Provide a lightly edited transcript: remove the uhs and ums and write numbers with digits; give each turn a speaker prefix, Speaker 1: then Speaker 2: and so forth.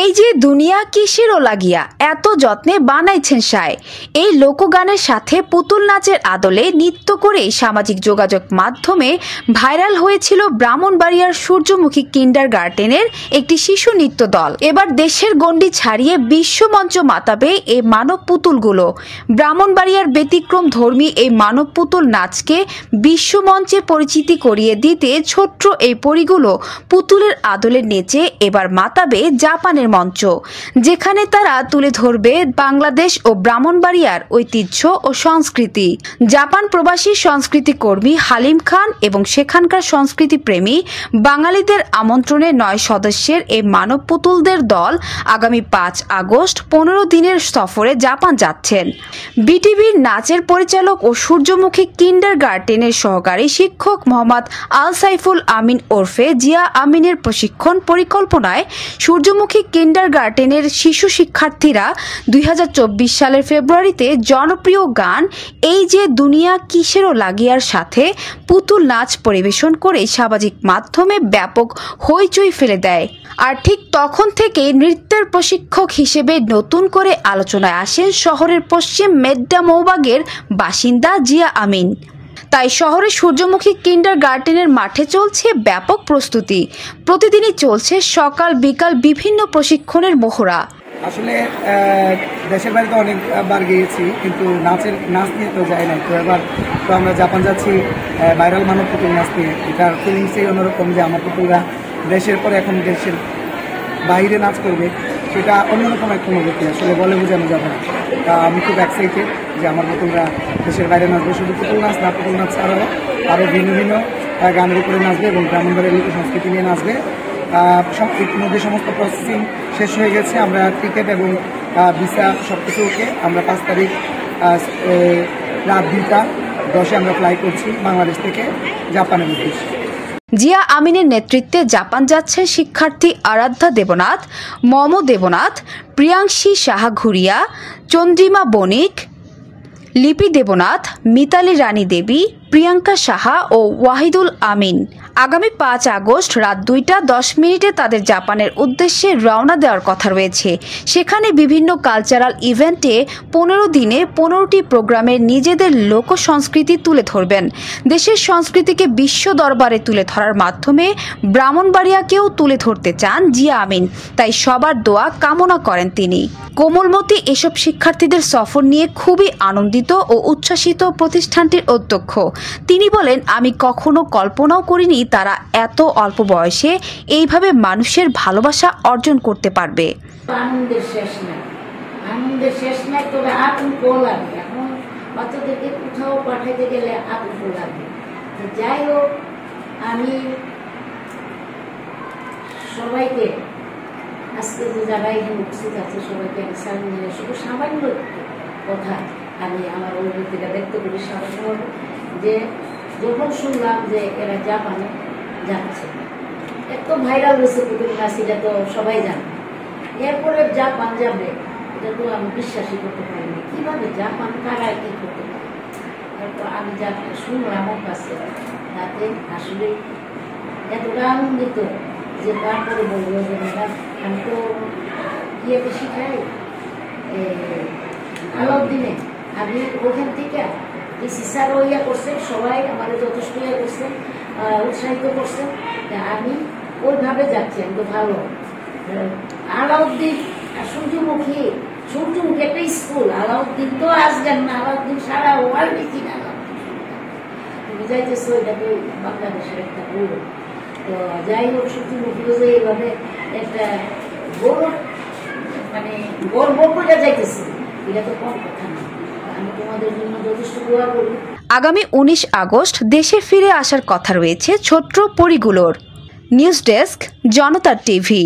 Speaker 1: এই যে দুনিয়া কিসেরও লাগিয়া এত যত্নে বানাইছেন সায়, এই লোকগানের সাথে পুতুল নাচের আদলে নৃত্য করে সামাজিক যোগাযোগ মাধ্যমে ভাইরাল হয়েছিল ব্রাহ্মণবাড়িয়ার সূর্যমুখী কিন্ডারগার্টেনের একটি শিশু নৃত্য দল। এবার দেশের গণ্ডি ছাড়িয়ে বিশ্বমঞ্চ মাতাবে এই মানব পুতুলগুলো। ব্রাহ্মণবাড়িয়ার ব্যতিক্রম ধর্মী এই মানব পুতুল নাচকে বিশ্বমঞ্চে পরিচিতি করিয়ে দিতে ছোট্ট এই পরিগুলো পুতুলের আদলে নেচে এবার মাতাবে জাপানের মঞ্চ, যেখানে তারা তুলে ধরবে বাংলাদেশ ও ব্রাহ্মণবাড়িয়ার ঐতিহ্য ও সংস্কৃতি। জাপান প্রবাসী সংস্কৃতি কর্মী হালিম খান এবং সেখানকার সংস্কৃতি প্রেমী বাঙালিদের আমন্ত্রণে ৯ সদস্যের এই মানব পুতুলদের দল আগামী ৫ আগস্ট ১৫ দিনের সফরে জাপান যাচ্ছেন। বিটিভির নাচের পরিচালক ও সূর্যমুখী কিন্ডারগার্টেনের সহকারী শিক্ষক মোহাম্মদ আল সাইফুল আমিন ওরফে জিয়া আমিনের প্রশিক্ষণ পরিকল্পনায় সূর্যমুখী কিন্ডারগার্টেনের শিশু শিক্ষার্থীরা ২০২৪ সালের ফেব্রুয়ারিতে জনপ্রিয় গান এই যে দুনিয়া কিসেরও লাগিয়ার সাথে পুতুল নাচ পরিবেশন করে সামাজিক মাধ্যমে ব্যাপক হইচই ফেলে দেয়। আর ঠিক তখন থেকে নৃত্যের প্রশিক্ষক হিসেবে নতুন করে আলোচনায় আসেন শহরের পশ্চিম মেড্ডা মৌবাগের বাসিন্দা জিয়া আমিন। তাই শহরে সূর্যমুখী কিন্ডারগার্টেনের মাঠে চলছে ব্যাপক প্রস্তুতি। প্রতিদিনই চলছে সকাল বিকাল বিভিন্ন প্রশিক্ষণের মহড়া।
Speaker 2: আসলে দেশের বাড়িতে অনেকবার গিয়েছি, কিন্তু নাচ নিয়ে তো যাই নাই। তো এবার তো আমরা জাপান যাচ্ছি ভাইরাল মানব পুতুল নাচ নিয়ে। এটার ফিলিংসই অন্যরকম যে আমার পুতুলরা দেশের পরে এখন দেশের বাইরে নাচ করবে, সেটা অন্যরকম একটা অনুভূতি, আসলে বলে বোঝানো যাবে না। তা আমি খুব এক্সাইটেড যে আমার পুতুলরা দেশের বাইরে নাচবে। শুধু পুতুল নাচ না, পুতুল নাচ ছাড়াও আরও ভিন্ন ভিন্ন গানের উপরে নাচবে এবং ব্রাহ্মণবাড়িয়ার লোক সংস্কৃতি নিয়ে নাচবে। ইতিমধ্যে সমস্ত প্রসেসিং শেষ হয়ে গেছে। আমরা টিকিট এবং ভিসা সব কিছু ওকে। আমরা ৫ তারিখ রাত ২টা ১০ আমরা ফ্লাই করছি বাংলাদেশ থেকে জাপানের উদ্দেশ্যে।
Speaker 1: জিয়া আমিনের নেতৃত্বে জাপান যাচ্ছে শিক্ষার্থী আরাধ্যা দেবনাথ, মম দেবনাথ, প্রিয়াংশী সাহা ঘুরিয়া, চন্দ্রিমা বণিক, লিপি দেবনাথ, মিতালি রানী দেবী, প্রিয়াঙ্কা সাহা ও ওয়াহিদুল আমিন। আগামী ৫ আগস্ট রাত ২টা ১০ তাদের জাপানের উদ্দেশ্যে রওনা দেওয়ার কথা রয়েছে। সেখানে বিভিন্ন কালচারাল ইভেন্টে ১৫ দিনে ১৫টি প্রোগ্রামের নিজেদের লোক সংস্কৃতি তুলে ধরবেন। দেশের সংস্কৃতিকে বিশ্ব দরবারে তুলে ধরার মাধ্যমে ব্রাহ্মণবাড়িয়াকেও তুলে ধরতে চান জিয়া আমিন। তাই সবার দোয়া কামনা করেন তিনি। কোমলমতি এসব শিক্ষার্থীদের সফর নিয়ে খুবই আনন্দিত ও উচ্ছ্বাসিত প্রতিষ্ঠানটির অধ্যক্ষ। তিনি বলেন, আমি কখনো কল্পনাও করিনি তারা এত অল্প বয়সে এইভাবে মানুষের ভালোবাসা অর্জন করতে পারবে।
Speaker 3: আনন্দের শেষ নাই, তবে আতঙ্ক লাগে। এখন বাচ্চাদেরকে কোথাও পাঠাইতে গেলে আতঙ্ক লাগে। যাই হোক, আমি সবাইকে আজকে যে জায়গায় উপস্থিত আছে সবাইকে আমি সালাম জানাই। শুধু সামান্য কথা আমি আমার অনুভূতিটা ব্যক্ত করি সবসময়, যে যখন শুনলাম যে এরা জাপানে যাচ্ছে, এত ভাইরাল হয়েছে পুতুল নাচ, এটা তো সবাই জানে। এরপরে জাপান যাবে, এটা তো আমি বিশ্বাসই করতে পারিনি। কিভাবে জাপান কারা কি করতে পারে? এরপর আমি যা শুনলাম আমার কাছে, তাতে আসলে এতটা আনন্দিত যে তারপরে বলবো যে ম্যাডাম, আমি তো ইয়েতে শিখাই আলাউদ্দিনে, আমি ওখান থেকে স্যারও ইয়া করছেন, সবাই আমাদের যথেষ্ট ইয়ে করছেন, উৎসাহিত করছেন। আমি ওইভাবে যাচ্ছি। আমি তো ভালো আলাউদ্দিন সূর্যমুখী একটা স্কুল। আলাউদ্দিন তো আসবেন না, আলাউদ্দিন সারা ওয়ার্ল্ডে চিনা বুঝাইতেছে, ওইটা তো বাংলাদেশের একটা গৌরব। তো যাই হোক, সূর্যমুখীও যে এইভাবে একটা গৌরব, মানে গর্ব করে যাইতেছে, এটা তো কম কথা না। আমি তোমাদের জন্য যথেষ্ট দোয়া করি।
Speaker 1: আগামী ১৯ আগস্ট দেশে ফিরে আসার কথা রয়েছে ছোট্ট পরিগুলোর। নিউজ ডেস্ক, জনতা টিভি।